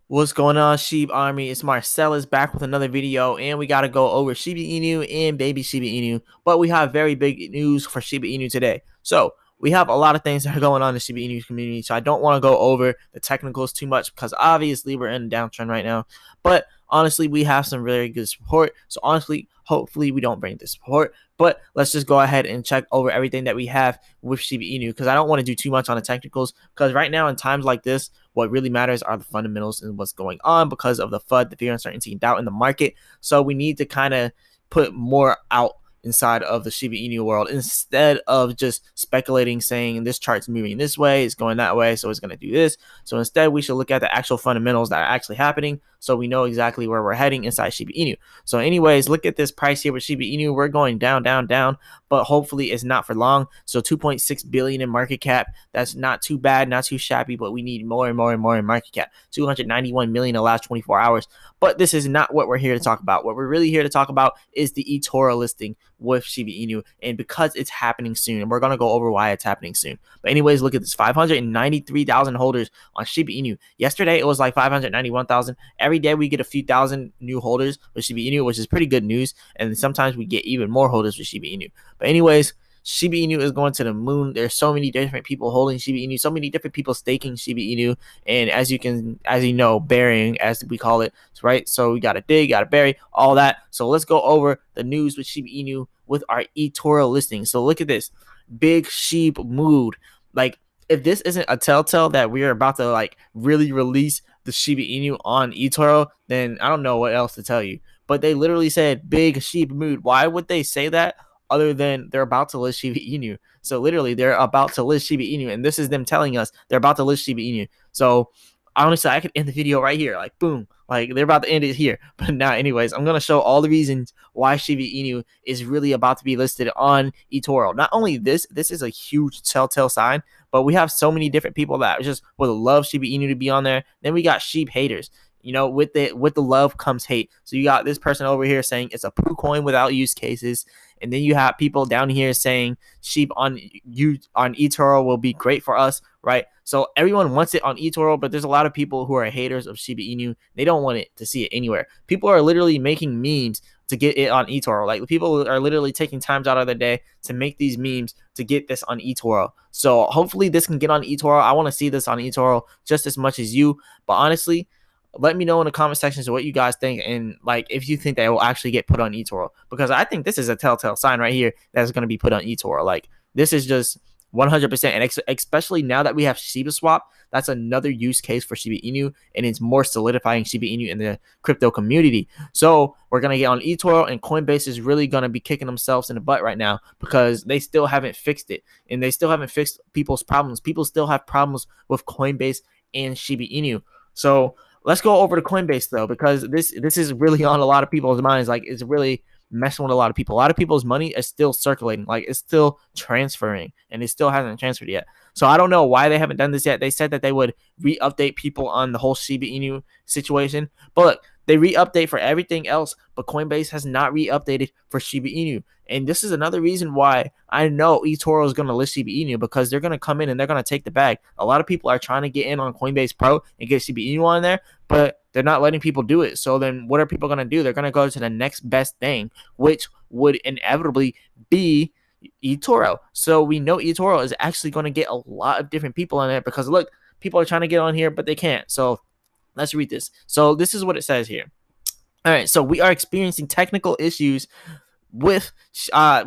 What's going on, Sheep Army? It's Marsellis back with another video, and we got to go over Shiba Inu and baby Shiba Inu. But we have very big news for Shiba Inu today. So we have a lot of things that are going on in the Shiba Inu community. So I don't want to go over the technicals too much because obviously we're in a downtrend right now. But honestly, we have some very good support. So honestly, hopefully we don't bring this support. But let's just go ahead and check over everything that we have with Shiba Inu because I don't want to do too much on the technicals because right now in times like this, what really matters are the fundamentals and what's going on because of the FUD, the fear, uncertainty, and doubt in the market. So we need to kind of put more out inside of the Shiba Inu world instead of just speculating saying this chart's moving this way, it's going that way, so it's going to do this. So instead, we should look at the actual fundamentals that are actually happening so we know exactly where we're heading inside Shiba Inu. So anyways, look at this price here with Shiba Inu. We're going down, down, down, but hopefully it's not for long. So 2.6 billion in market cap. That's not too bad, not too shabby, but we need more and more and more in market cap. 291 million in the last 24 hours. But this is not what we're here to talk about. What we're really here to talk about is the Etoro listing with Shiba Inu, and because it's happening soon, and we're going to go over why it's happening soon. But anyways, look at this, 593,000 holders on Shiba Inu. Yesterday it was like 591,000. Every day we get a few thousand new holders with Shiba Inu, which is pretty good news, and sometimes we get even more holders with Shiba Inu. But anyways, Shiba Inu is going to the moon. There's so many different people holding Shiba Inu, so many different people staking Shiba Inu, and as you know, burying, as we call it, right? So we got to dig, got to bury, all that. So let's go over the news with Shiba Inu with our Etoro listing. So look at this, big sheep mood. Like, if this isn't a telltale that we are about to like really release the Shiba Inu on Etoro, then I don't know what else to tell you. But they literally said big sheep mood. Why would they say that other than they're about to list Shiba Inu? So literally they're about to list Shiba Inu, and this is them telling us they're about to list Shiba Inu. So honestly, I could end the video right here, like boom, like they're about to end it here. But now, anyways, I'm gonna show all the reasons why Shiba Inu is really about to be listed on Etoro. Not only this is a huge telltale sign, but we have so many different people that just would love Shiba Inu to be on there. Then we got sheep haters. You know, with the love comes hate. So you got this person over here saying it's a poo coin without use cases, and then you have people down here saying sheep on Etoro will be great for us, right? So everyone wants it on Etoro, but there's a lot of people who are haters of Shiba Inu. They don't want it to see it anywhere. People are literally making memes to get it on Etoro. Like, people are literally taking times out of their day to make these memes to get this on Etoro. So hopefully this can get on Etoro. I want to see this on Etoro just as much as you. But honestly, let me know in the comment sections what you guys think, and like if you think that it will actually get put on Etoro, because I think this is a telltale sign right here that's going to be put on Etoro. Like, this is just 100%, and especially now that we have Shiba Swap, that's another use case for Shiba Inu, and it's more solidifying Shiba Inu in the crypto community. So we're gonna get on Etoro, and Coinbase is really gonna be kicking themselves in the butt right now because they still haven't fixed it, and they still haven't fixed people's problems. People still have problems with Coinbase and Shiba Inu. So let's go over to Coinbase though, because this is really on a lot of people's minds. Like, it's really messing with a lot of people. A lot of people's money is still circulating, like it's still transferring, and it still hasn't transferred yet. So I don't know why they haven't done this yet. They said that they would re-update people on the whole Shiba Inu situation, but look, they re-update for everything else, but Coinbase has not re-updated for Shiba Inu. And this is another reason why I know Etoro is going to list Shiba Inu, because they're going to come in and they're going to take the bag. A lot of people are trying to get in on Coinbase Pro and get Shiba Inu on there, but they're not letting people do it. So then what are people going to do? They're going to go to the next best thing, which would inevitably be Etoro. So we know Etoro is actually going to get a lot of different people on there, because look, people are trying to get on here, but they can't. So let's read this. So this is what it says here. All right, so we are experiencing technical issues that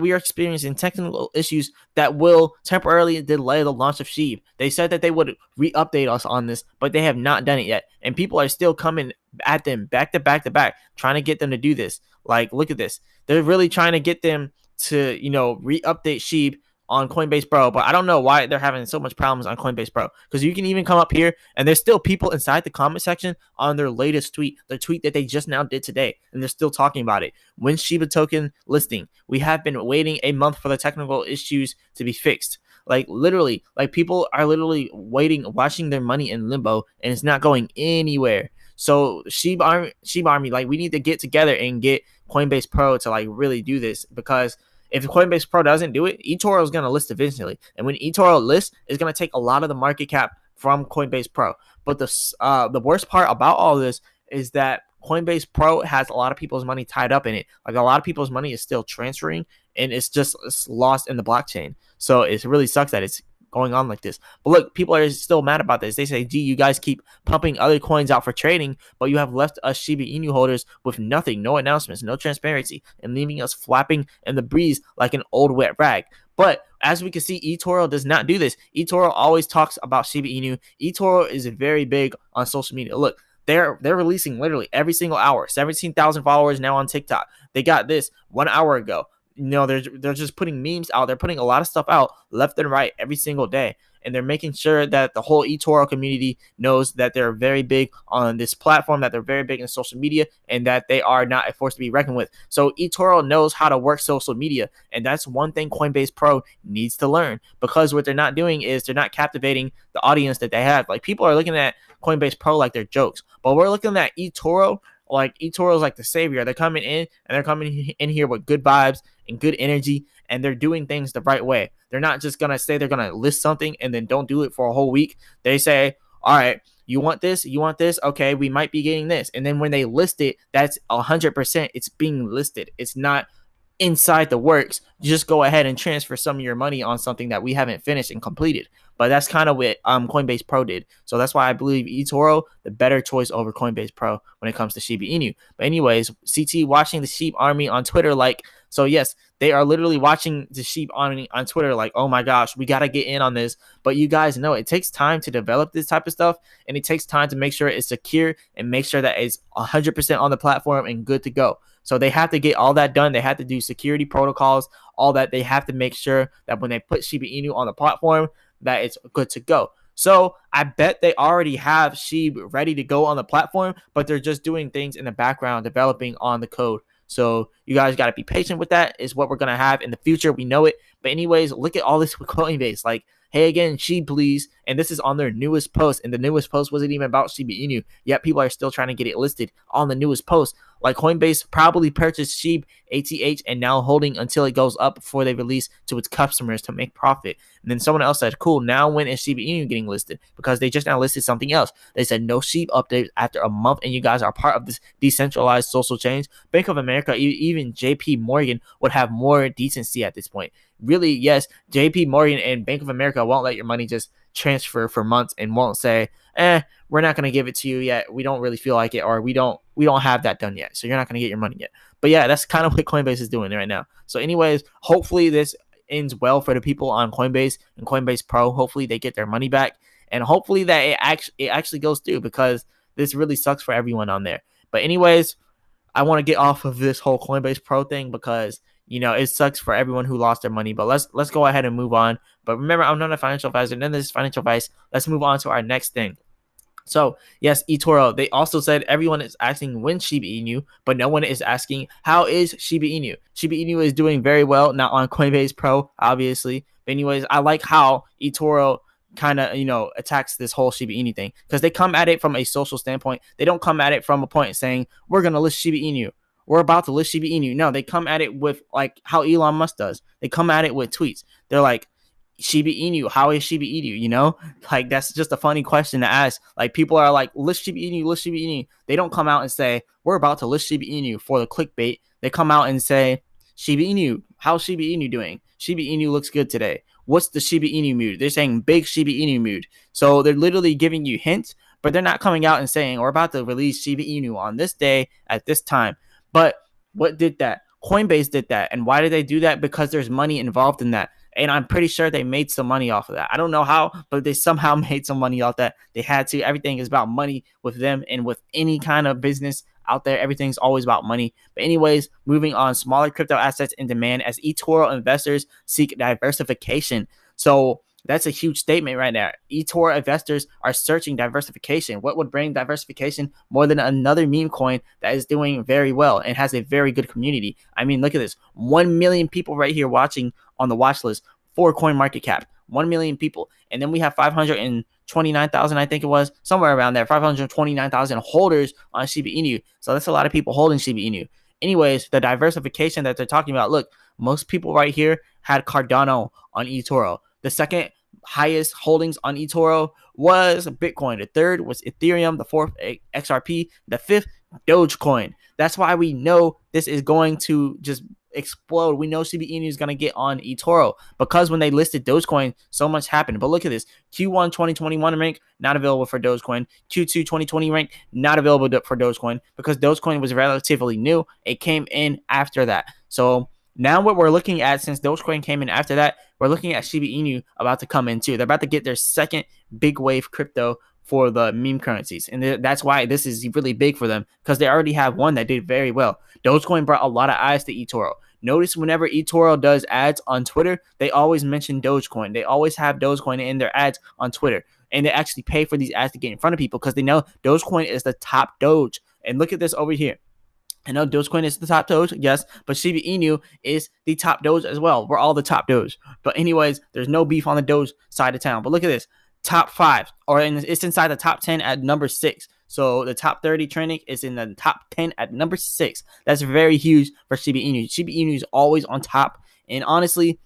will temporarily delay the launch of Sheep. They said that they would re-update us on this, but they have not done it yet, and people are still coming at them back to back to back, trying to get them to do this. Like, look at this. They're really trying to get them to, you know, re-update Sheep on Coinbase Pro, but I don't know why they're having so much problems on Coinbase Pro, because you can even come up here and there's still people inside the comment section on their latest tweet, the tweet that they just now did today, and they're still talking about it. When Shiba token listing, we have been waiting a month for the technical issues to be fixed. Like, literally, like, people are literally waiting, watching their money in limbo, and it's not going anywhere. So Shiba Army, like, we need to get together and get Coinbase Pro to like really do this, because if Coinbase Pro doesn't do it, Etoro is going to list eventually. And when Etoro lists, it's going to take a lot of the market cap from Coinbase Pro. But the worst part about all this is that Coinbase Pro has a lot of people's money tied up in it. Like a lot of people's money is still transferring and it's lost in the blockchain. So it really sucks that it's going on like this. But look, people are still mad about this. They say, gee, you guys keep pumping other coins out for trading, but you have left us Shiba Inu holders with nothing, no announcements, no transparency, and leaving us flapping in the breeze like an old wet rag. But as we can see, Etoro does not do this. Etoro always talks about Shiba Inu. Etoro is very big on social media. Look, they're releasing literally every single hour. 17,000 followers now on TikTok. They got this 1 hour ago. They're just putting memes out. They're putting a lot of stuff out left and right every single day. And they're making sure that the whole eToro community knows that they're very big on this platform, that they're very big in social media, and that they are not a force to be reckoned with. So eToro knows how to work social media, and that's one thing Coinbase Pro needs to learn, because what they're not doing is they're not captivating the audience that they have. Like, people are looking at Coinbase Pro like they're jokes, but we're looking at eToro like eToro is like the savior. They're coming in and they're coming in here with good vibes and good energy, and they're doing things the right way. They're not just gonna say they're gonna list something and then don't do it for a whole week. They say, all right, you want this? You want this? Okay, we might be getting this. And then when they list it, that's 100%. It's being listed. It's not inside the works. You just go ahead and transfer some of your money on something that we haven't finished and completed. But that's kind of what Coinbase Pro did. So that's why I believe eToro, the better choice over Coinbase Pro when it comes to Shiba Inu. But anyways, CT watching the sheep army on Twitter, so yes, they are literally watching the sheep army on Twitter like, oh my gosh, we got to get in on this. But you guys know it takes time to develop this type of stuff, and it takes time to make sure it's secure and make sure that it's 100% on the platform and good to go. So they have to get all that done. They have to do security protocols, all that. They have to make sure that when they put Shiba Inu on the platform, that it's good to go. So I bet they already have SHIB ready to go on the platform, but they're just doing things in the background, developing on the code. So you guys got to be patient with that. Is what we're going to have in the future. We know it. But anyways, look at all this with Coinbase. Like, hey, again, SHIB, please. And this is on their newest post. And the newest post wasn't even about Shiba Inu. Yet people are still trying to get it listed on the newest post. Like, Coinbase probably purchased SHIB ATH and now holding until it goes up before they release to its customers to make profit. And then someone else said, cool, now when is Shiba Inu getting listed? Because they just now listed something else. They said no SHIB updates after a month, and you guys are part of this decentralized social change. Bank of America, even JP Morgan would have more decency at this point. Really, yes, JP Morgan and Bank of America won't let your money just transfer for months and won't say, we're not going to give it to you yet. We don't really feel like it, or we don't have that done yet. So you're not going to get your money yet. But yeah, that's kind of what Coinbase is doing right now. So anyways, hopefully this ends well for the people on Coinbase and Coinbase Pro. Hopefully they get their money back, and hopefully that it actually goes through, because this really sucks for everyone on there. But anyways, I want to get off of this whole Coinbase Pro thing, because it sucks for everyone who lost their money. But let's go ahead and move on. But remember, I'm not a financial advisor. None of this is financial advice. Let's move on to our next thing. So yes, eToro, they also said everyone is asking when Shiba Inu, but no one is asking how is Shiba Inu. Shiba Inu is doing very well, not on Coinbase Pro, obviously. But anyways, I like how eToro kind of attacks this whole Shiba Inu thing, because they come at it from a social standpoint. They don't come at it from a point saying we're gonna list Shiba Inu, we're about to list Shiba Inu. No, they come at it with like how Elon Musk does. They come at it with tweets. They're like, Shiba Inu, how is Shiba Inu? Like, that's just a funny question to ask. Like, people are like, list Shiba Inu, list Shiba Inu. They don't come out and say we're about to list Shiba Inu for the clickbait. They come out and say, Shiba Inu, how's Shiba Inu doing? Shiba Inu looks good today. What's the Shiba Inu mood? They're saying big Shiba Inu mood. So they're literally giving you hints, but they're not coming out and saying we're about to release Shiba Inu on this day at this time. But what did that? Coinbase did that. And why did they do that? Because there's money involved in that. And I'm pretty sure they made some money off of that. I don't know how, but they somehow made some money off that. They had to. Everything is about money with them, and with any kind of business out there, everything's always about money. But anyways, moving on, smaller crypto assets in demand as eToro investors seek diversification. So that's a huge statement right now. eToro investors are searching diversification. What would bring diversification more than another meme coin that is doing very well and has a very good community? I mean, look at this. 1 million people right here watching on the watch list for CoinMarketCap. 1 million people. And then we have 529,000, I think it was, somewhere around there, 529,000 holders on Shiba Inu. So that's a lot of people holding Shiba Inu. Anyways, the diversification that they're talking about, look, most people right here had Cardano on eToro. The second highest holdings on Etoro was Bitcoin. The third was Ethereum. The fourth, XRP. The fifth, Dogecoin. That's why we know this is going to just explode. We know Shiba Inu is going to get on Etoro because when they listed Dogecoin, so much happened. But look at this. Q1 2021 rank, not available for Dogecoin. Q2 2020 rank, not available for Dogecoin because Dogecoin was relatively new. It came in after that. So now what we're looking at, since Dogecoin came in after that, we're looking at Shiba Inu about to come in too. They're about to get their second big wave crypto for the meme currencies. And that's why this is really big for them because they already have one that did very well. Dogecoin brought a lot of eyes to Etoro. Notice whenever Etoro does ads on Twitter, they always mention Dogecoin. They always have Dogecoin in their ads on Twitter. And they actually pay for these ads to get in front of people because they know Dogecoin is the top Doge. And look at this over here. I know Dogecoin is the top Doge, yes, but Shiba Inu is the top Doge as well. We're all the top Doge. But anyways, there's no beef on the Doge side of town. But look at this. Top 5, or it's inside the top 10 at number 6. So the top 30 trending is in the top 10 at number 6. That's very huge for Shiba Inu. Shiba Inu is always on top. And honestly,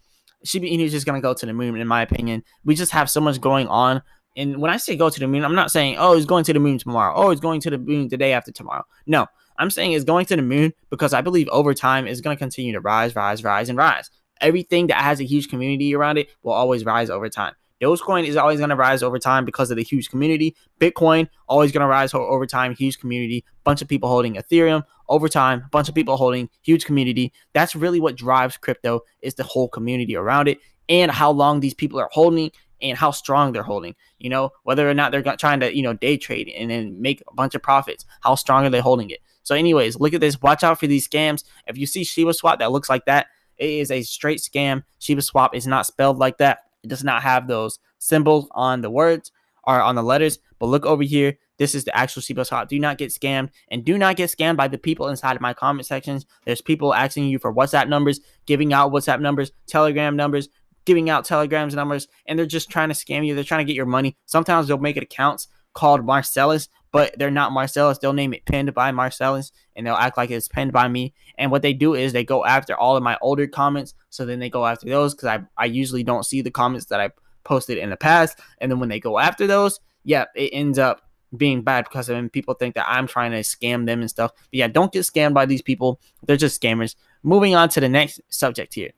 Shiba Inu is just going to go to the moon, in my opinion. We just have so much going on. And when I say go to the moon, I'm not saying, oh, it's going to the moon tomorrow. Oh, it's going to the moon the day after tomorrow. No, I'm saying it's going to the moon because I believe over time it's going to continue to rise, and rise. Everything that has a huge community around it will always rise over time. Dogecoin is always going to rise over time because of the huge community. Bitcoin, always going to rise over time, huge community. Bunch of people holding Ethereum over time, bunch of people holding, huge community. That's really what drives crypto, is the whole community around it and how long these people are holding and how strong they're holding. You know, whether or not they're trying to, day trade and then make a bunch of profits. How strong are they holding it? So anyways, look at this. Watch out for these scams. If you see Shiba Swap that looks like that, it is a straight scam. Shiba Swap is not spelled like that. It does not have those symbols on the words or on the letters. But look over here. This is the actual Shiba Swap. Do not get scammed, and do not get scammed by the people inside of my comment sections. There's people asking you for WhatsApp numbers, giving out WhatsApp numbers, Telegram numbers, giving out Telegram's numbers, and they're just trying to scam you. They're trying to get your money. Sometimes they'll make it accounts called Marsellis, but they're not Marsellis. They'll name it pinned by Marsellis, and they'll act like it's pinned by me. And what they do is they go after all of my older comments, so then they go after those because I usually don't see the comments that I posted in the past. And then when they go after those, yeah, it ends up being bad because then people think that I'm trying to scam them and stuff. But yeah, don't get scammed by these people. They're just scammers. Moving on to the next subject here.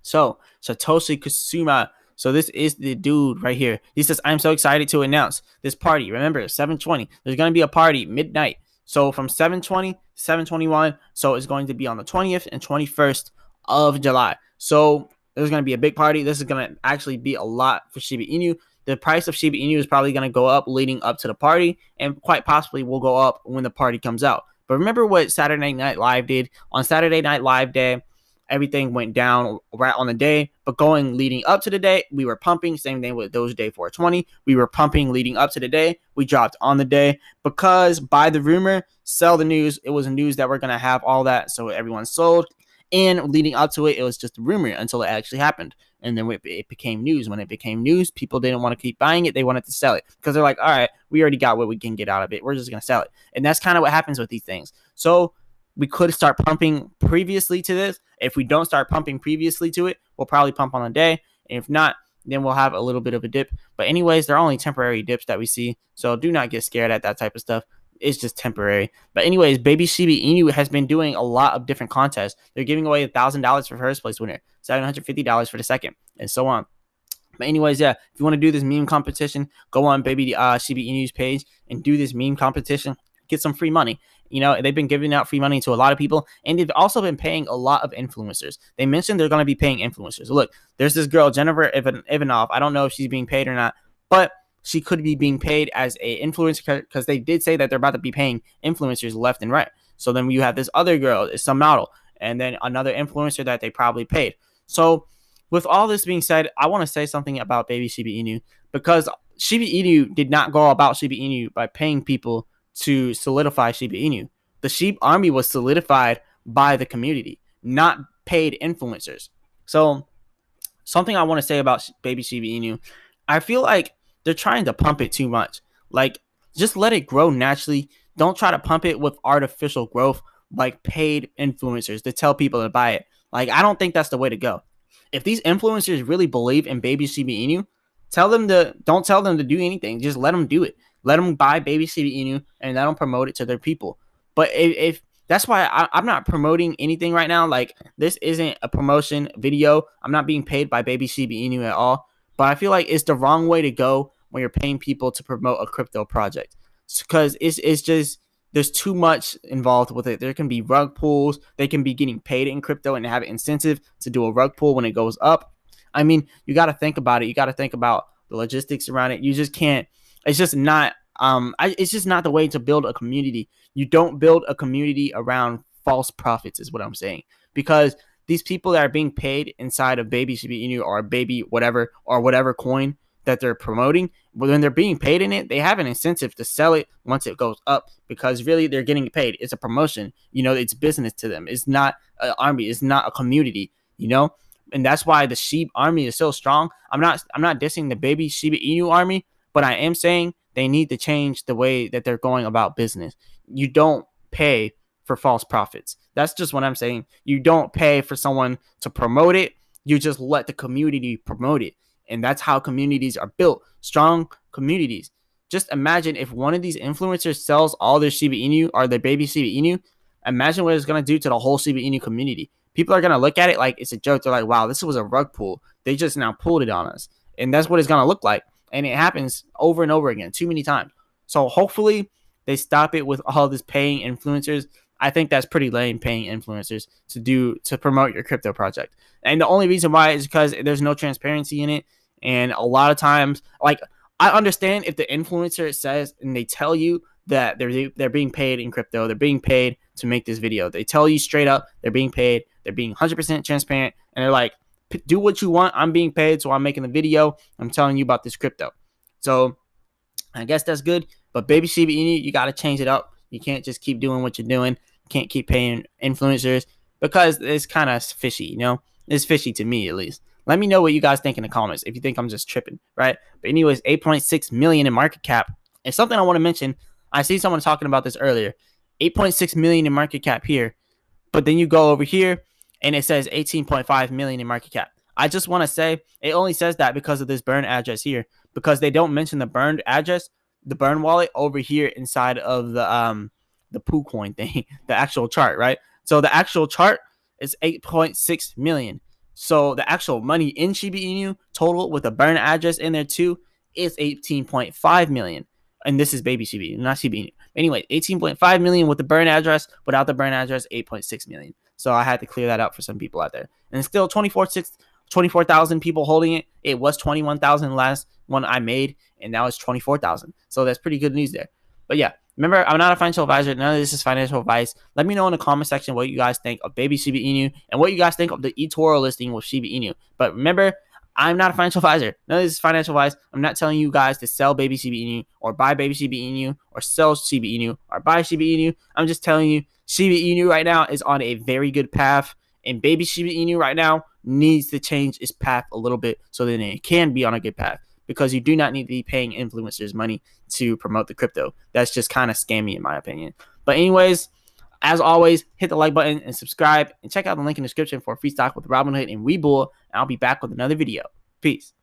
So Satoshi Kusuma. So this is the dude right here. He says, I'm so excited to announce this party. Remember, 720. There's going to be a party midnight. So from 720 to 721. So it's going to be on the 20th and 21st of July. So there's going to be a big party. This is going to actually be a lot for Shiba Inu. The price of Shiba Inu is probably going to go up leading up to the party, and quite possibly will go up when the party comes out. But remember what Saturday Night Live did? On Saturday Night Live day, everything went down right on the day, but leading up to the day, we were pumping. Same thing with Doge Day 420. We were pumping leading up to the day. We dropped on the day because by the rumor, sell the news. It was a news that we're going to have all that. So everyone sold. And leading up to it, it was just a rumor until it actually happened. And then it became news. When it became news, people didn't want to keep buying it. They wanted to sell it because they're like, all right, we already got what we can get out of it. We're just going to sell it. And that's kind of what happens with these things. So we could start pumping previously to this. If we don't start pumping previously to it, we'll probably pump on a day. And if not, then we'll have a little bit of a dip. But anyways, they're only temporary dips that we see. So do not get scared at that type of stuff. It's just temporary. But anyways, Baby Shiba Inu has been doing a lot of different contests. They're giving away $1,000 for first place winner, $750 for the second, and so on. But anyways, yeah, if you want to do this meme competition, go on Baby Shiba Inu's page and do this meme competition. Get some free money. You know, they've been giving out free money to a lot of people, and they've also been paying a lot of influencers. They mentioned they're going to be paying influencers. Look, there's this girl, Jennifer Ivanov. I don't know if she's being paid or not, but she could be being paid as a influencer because they did say that they're about to be paying influencers left and right. So then you have this other girl, some model, and then another influencer that they probably paid. So with all this being said, I want to say something about Baby Shiba Inu because Shiba Inu did not go about Shiba Inu by paying people to solidify Shiba Inu. The Sheep Army was solidified by the community, not paid influencers. So something I want to say about Baby Shiba Inu, I feel like they're trying to pump it too much. Like, just let it grow naturally. Don't try to pump it with artificial growth like paid influencers to tell people to buy it. Like, I don't think that's the way to go. If these influencers really believe in Baby Shiba Inu, Don't tell them to do anything. Just let them do it. Let them buy baby Shiba Inu and let them promote it to their people. But if that's why I'm not promoting anything right now. Like, this isn't a promotion video. I'm not being paid by baby Shiba Inu at all. But I feel like it's the wrong way to go when you're paying people to promote a crypto project, because it's just there's too much involved with it. There can be rug pulls. They can be getting paid in crypto and have an incentive to do a rug pull when it goes up. I mean, you got to think about it. You got to think about the logistics around it. You just can't. It's just not. It's just not the way to build a community. You don't build a community around false profits, is what I'm saying. Because these people that are being paid inside of baby Shiba Inu or baby whatever or whatever coin that they're promoting, when they're being paid in it, they have an incentive to sell it once it goes up, because really they're getting paid. It's a promotion. It's business to them. It's not an army. It's not a community. And that's why the Sheep army is so strong. I'm not dissing the baby Shiba Inu army, but I am saying they need to change the way that they're going about business. You don't pay for false profits. That's just what I'm saying. You don't pay for someone to promote it. You just let the community promote it. And that's how communities are built. Strong communities. Just imagine if one of these influencers sells all their Shiba Inu or their baby Shiba Inu. Imagine what it's going to do to the whole Shiba Inu community. People are going to look at it like it's a joke. They're like, wow, this was a rug pull. They just now pulled it on us. And that's what it's going to look like. And it happens over and over again, too many times. So hopefully they stop it with all this paying influencers. I think that's pretty lame, paying influencers to promote your crypto project. And the only reason why is because there's no transparency in it. And a lot of times, like, I understand if the influencer says and they tell you that they're being paid in crypto, they're being paid to make this video. They tell you straight up they're being paid. They're being 100% transparent, and they're like, do what you want. I'm being paid, so I'm making the video. I'm telling you about this crypto. So I guess that's good. But baby Shiba Inu, you got to change it up. You can't just keep doing what you're doing. You can't keep paying influencers, because it's kind of fishy, It's fishy to me, at least. Let me know what you guys think in the comments if you think I'm just tripping, right? But anyways, 8.6 million in market cap. And something I want to mention, I see someone talking about this earlier. 8.6 million in market cap here. But then you go over here and it says 18.5 million in market cap. I just want to say it only says that because of this burn address here, because they don't mention the burned address, the burn wallet over here inside of the poo coin thing, the actual chart, right? So the actual chart is 8.6 million. So the actual money in Shiba Inu total with a burn address in there too is 18.5 million. And this is baby Shiba Inu, not Shiba Inu. Anyway, 18.5 million with the burn address. Without the burn address, 8.6 million. So I had to clear that up for some people out there. And it's still 24,000 people holding it. It was 21,000 last one I made, and now it's 24,000. So that's pretty good news there. But yeah, remember, I'm not a financial advisor. None of this is financial advice. Let me know in the comment section what you guys think of baby Shiba Inu and what you guys think of the Etoro listing with Shiba Inu. But remember, I'm not a financial advisor. None of this is financial advice. I'm not telling you guys to sell baby Shiba Inu or buy baby Shiba Inu or sell Shiba Inu or buy Shiba Inu. I'm just telling you Shiba Inu right now is on a very good path, and baby Shiba Inu right now needs to change its path a little bit so that it can be on a good path, because you do not need to be paying influencers money to promote the crypto. That's just kind of scammy in my opinion. But anyways, as always, hit the like button and subscribe, and check out the link in the description for a free stock with Robinhood and Webull, and I'll be back with another video. Peace.